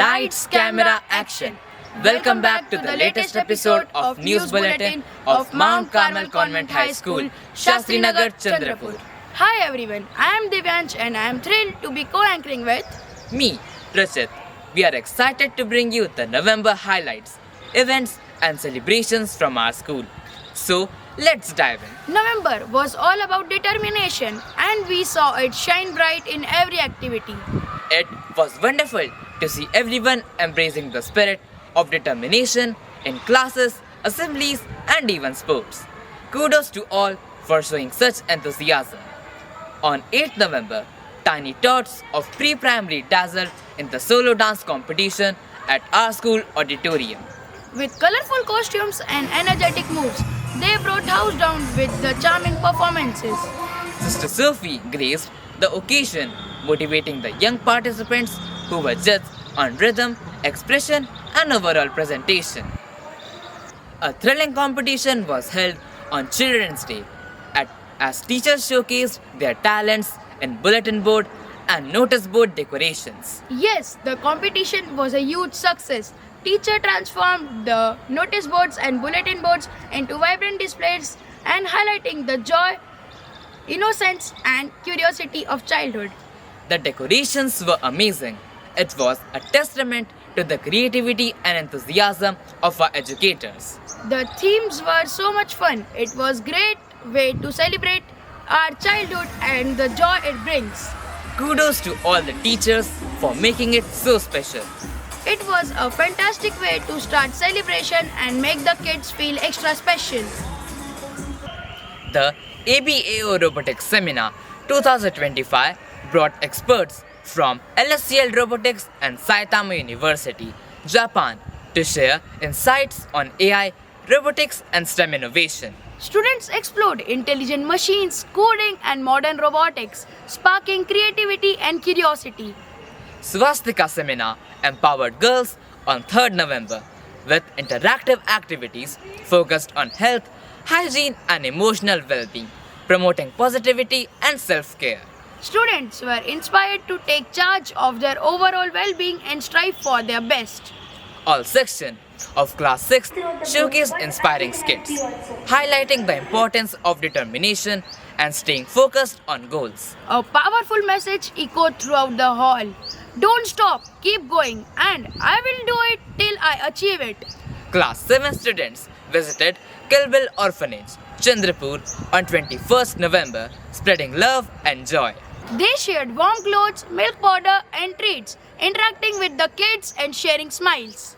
Lights, camera, action. Welcome back to the latest episode of News Bulletin of Mount Carmel Convent High School, Shastri Nagar, Chandrapur. Hi everyone, I am Divyansh and I am thrilled to be co-anchoring with Me, Rachit. We are excited to bring you the November highlights, events and celebrations from our school. So, let's dive in. November was all about determination and we saw it shine bright in every activity. It was wonderful to see everyone embracing the spirit of determination in classes, assemblies, and even sports. Kudos to all for showing such enthusiasm. On 8th November, tiny tots of pre-primary dazzled in the solo dance competition at our school auditorium. With colorful costumes and energetic moves, they brought house down with the charming performances. Sister Sophie graced the occasion, motivating the young participants who were judged on rhythm, expression, and overall presentation. A thrilling competition was held on Children's Day as teachers showcased their talents in bulletin board and notice board decorations. Yes, the competition was a huge success. Teacher transformed the notice boards and bulletin boards into vibrant displays and highlighting the joy, innocence and curiosity of childhood. The decorations were amazing. It was a testament to the creativity and enthusiasm of our educators. The themes were so much fun. It was great way to celebrate our childhood and the joy it brings. Kudos to all the teachers for making it so special. It was a fantastic way to start celebration and make the kids feel extra special. The ABAO Robotics Seminar 2025 brought experts from LSCL Robotics and Saitama University, Japan, to share insights on AI, robotics, and STEM innovation. Students explored intelligent machines, coding, and modern robotics, sparking creativity and curiosity. Swastika Seminar empowered girls on 3rd November with interactive activities focused on health, hygiene, and emotional well-being, promoting positivity and self-care. Students were inspired to take charge of their overall well-being and strive for their best. All sections of Class 6 showcased inspiring skits, highlighting the importance of determination and staying focused on goals. A powerful message echoed throughout the hall. Don't stop, keep going, and I will do it till I achieve it. Class 7 students visited Kilbil Orphanage, Chandrapur on 21st November, spreading love and joy. They shared warm clothes, milk powder, and treats, interacting with the kids and sharing smiles.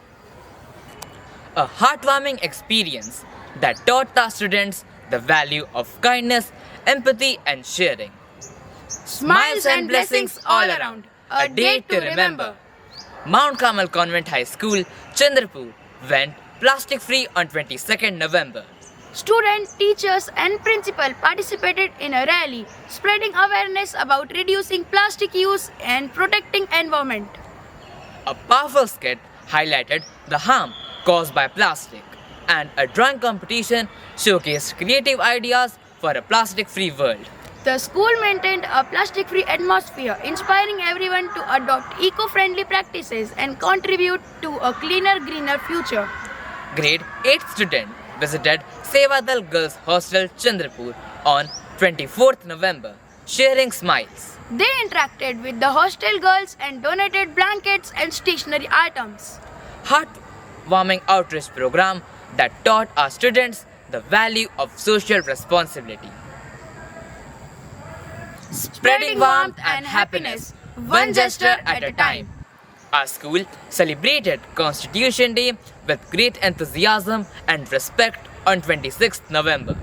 A heartwarming experience that taught the students the value of kindness, empathy, and sharing. Smiles and blessings all around. A day to remember. Mount Carmel Convent High School, Chandrapur, went plastic free on 22nd November. Students, teachers, and principal participated in a rally, spreading awareness about reducing plastic use and protecting environment. A powerful skit highlighted the harm caused by plastic, and a drawing competition showcased creative ideas for a plastic-free world. The school maintained a plastic-free atmosphere, inspiring everyone to adopt eco-friendly practices and contribute to a cleaner, greener future. Grade 8 student visited Sevadal Girls Hostel, Chandrapur on 24th November, sharing smiles. They interacted with the hostel girls and donated blankets and stationery items. Heartwarming outreach program that taught our students the value of social responsibility. Spreading warmth and happiness, one gesture at a time. Our school celebrated Constitution Day with great enthusiasm and respect on 26th November.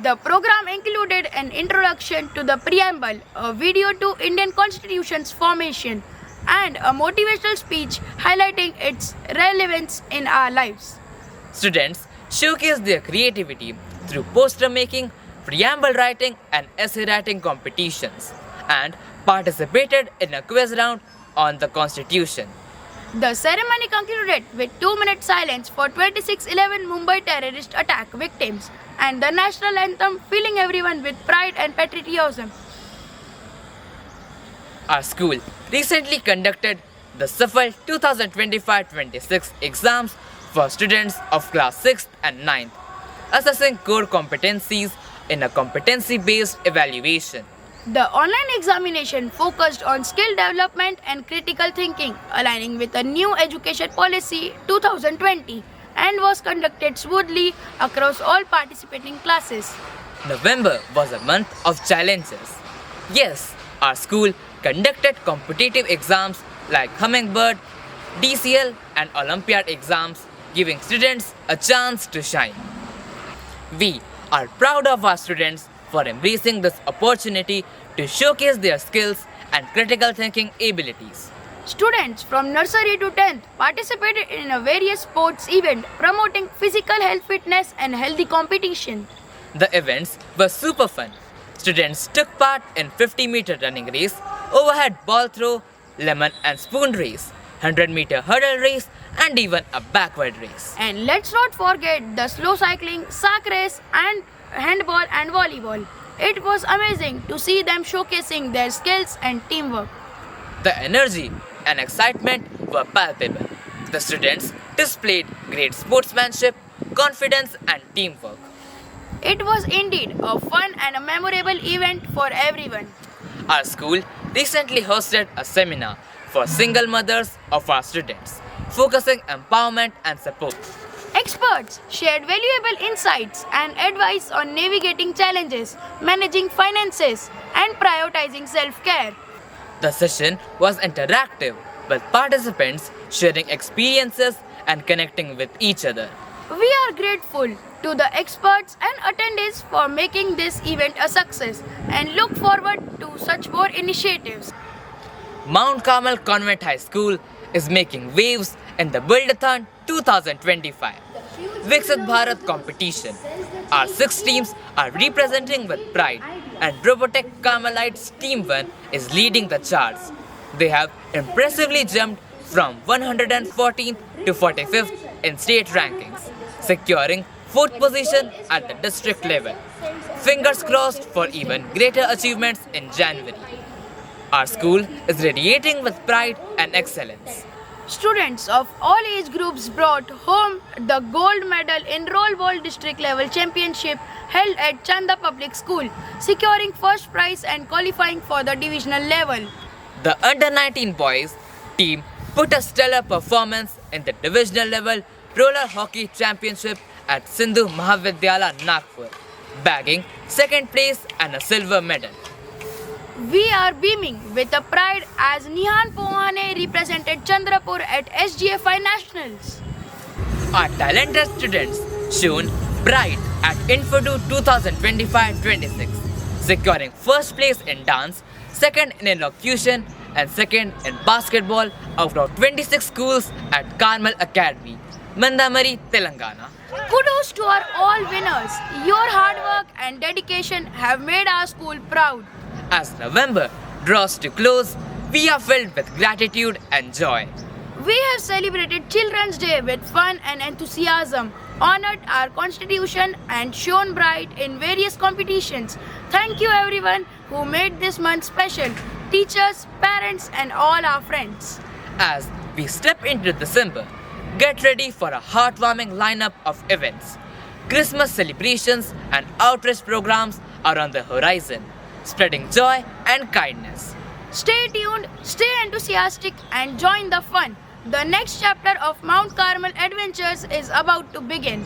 The program included an introduction to the preamble, a video to Indian Constitution's formation, and a motivational speech highlighting its relevance in our lives. Students showcased their creativity through poster making, preamble writing, and essay writing competitions, and participated in a quiz round on the Constitution. The ceremony concluded with 2-minute silence for 26/11 Mumbai terrorist attack victims and the national anthem, filling everyone with pride and patriotism. Our school recently conducted the SIFL 2025-26 exams for students of class 6th and 9th, assessing core competencies in a competency-based evaluation. The online examination focused on skill development and critical thinking, aligning with the new education policy 2020, and was conducted smoothly across all participating classes. November was a month of challenges. Yes, our school conducted competitive exams like Hummingbird, DCL, and Olympiad exams, giving students a chance to shine. We are proud of our students for embracing this opportunity to showcase their skills and critical thinking abilities. Students from nursery to 10th participated in a various sports event promoting physical health, fitness and healthy competition. The events were super fun. Students took part in 50-meter running race, overhead ball throw, lemon and spoon race, 100-meter hurdle race, and even a backward race. And let's not forget the slow cycling, sack race and handball and volleyball. It was amazing to see them showcasing their skills and teamwork. The energy and excitement were palpable. The students displayed great sportsmanship, confidence, and teamwork. It was indeed a fun and a memorable event for everyone. Our school recently hosted a seminar for single mothers of our students, focusing empowerment and support. Experts shared valuable insights and advice on navigating challenges, managing finances, and prioritizing self-care. The session was interactive, with participants sharing experiences and connecting with each other. We are grateful to the experts and attendees for making this event a success and look forward to such more initiatives. Mount Carmel Convent High School is making waves in the Buildathon 2025 Viksit Bharat competition. Our 6 teams are representing with pride, and Robotech Carmelites Team 1 is leading the charts. They have impressively jumped from 114th to 45th in state rankings, securing 4th position at the district level. Fingers crossed for even greater achievements in January. Our school is radiating with pride and excellence. Students of all age groups brought home the gold medal in Roll Ball District Level Championship held at Chanda Public School, securing first prize and qualifying for the divisional level. The Under-19 boys team put a stellar performance in the divisional level roller hockey championship at Sindhu Mahavidyalaya Nagpur, bagging 2nd place and a silver medal. We are beaming with a pride as Nihan Pohane represented Chandrapur at SGFI Nationals. Our talented students shone bright at Infodu 2025-26, securing first place in dance, 2nd in elocution, and 2nd in basketball out of 26 schools at Carmel Academy, Mandamari, Telangana. Kudos to our all winners. Your hard work and dedication have made our school proud. As November draws to close, we are filled with gratitude and joy. We have celebrated Children's Day with fun and enthusiasm, honored our constitution and shone bright in various competitions. Thank you everyone who made this month special, teachers, parents and all our friends. As we step into December, get ready for a heartwarming lineup of events. Christmas celebrations and outreach programs are on the horizon, spreading joy and kindness. Stay tuned, stay enthusiastic and join the fun. The next chapter of Mount Carmel Adventures is about to begin.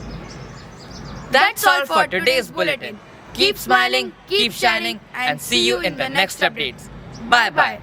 That's all for today's bulletin. Keep smiling, keep shining, and see you in the next updates. Bye bye.